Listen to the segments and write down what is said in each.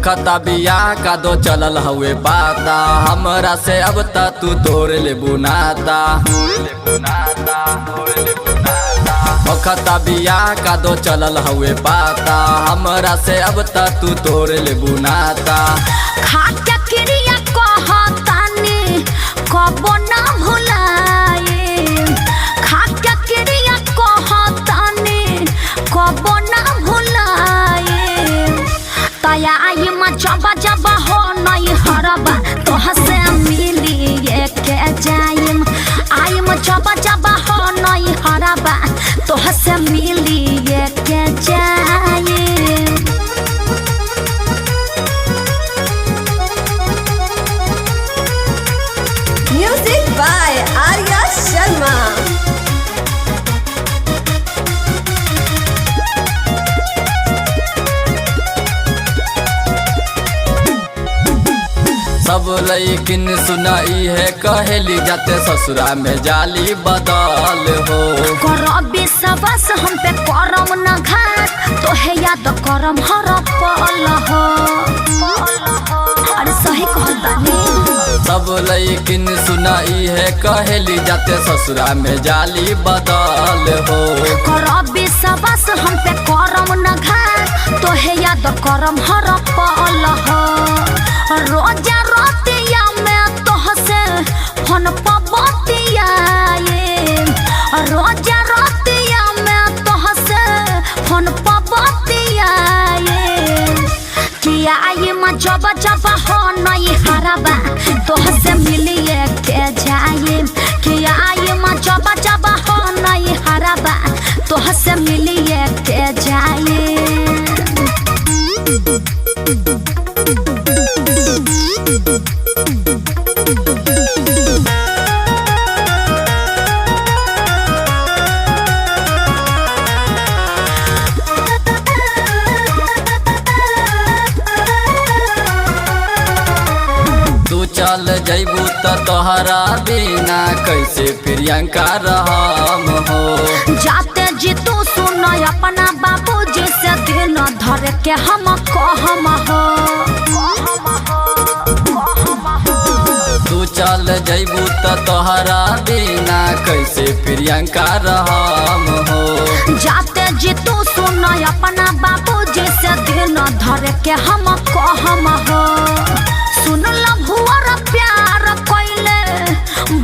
खता बिया का दो चलल हुए बाता हमरा से अब ता तू तोड़ ले बुनाता खता बिया का दो चलल हुए बाता हमरा से अब ता तू तोड़ ले बुनाता खाके क्रिया कहतानी कबो ना भुलाए खाके क्रिया कहतानी कबो ना भुलाए तया आई जब जब हो नहीं हरबा तोह से मिली के जाइम आइम जब जब हो नहीं हरबा तोह से मिली के जाइम। Music by Arya Sharma. सब लइकिन सुनाई है कहेली जाते ससुरा में जाली बदल हो करबी सबस हम पे करम न घाट तोहे याद करम हर पल हो अरे सही कहतानी सब लइकिन सुनाई है कहेली जाते ससुरा में जाली बदल हो करबी सबस हम पे करम न घाट तोहे याद करम हर पल हो रोजा रोतिया में तोह से फोन पबतिया रोजा रोतिया में तोह से फोन पबतिया किया आई जब जब हो नहीं हरबा तोह से मिलिए के जाए किया आई जब जब हो नहीं हरबा तोह से मिलिए के जाए। तू चल जैबू त तोहरा बिना कैसे प्रियंका रहम हो जाते जी तू सुन अपना बाबूजी से दिन धर के हम कहम हो तू चल जैबू त तोहरा बिना कैसे प्रियंका रहम हो जाते जी तू सुन अपना बाबूजी से दिन धर के हम कहम हो सुन लभुअर प्यार कइले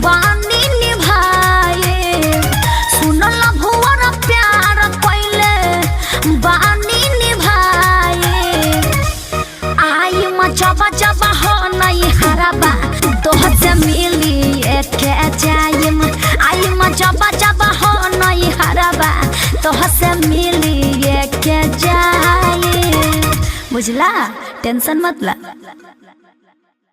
बानी निभाए सुन लभुअर प्यार कइले बानी निभाए आई जब जब हो नहीं हरबा तोह से मिली के जाइम आई जब जब हो नहीं हरबा तोह से मिली के जाइम बुझला टेंशन मत ला।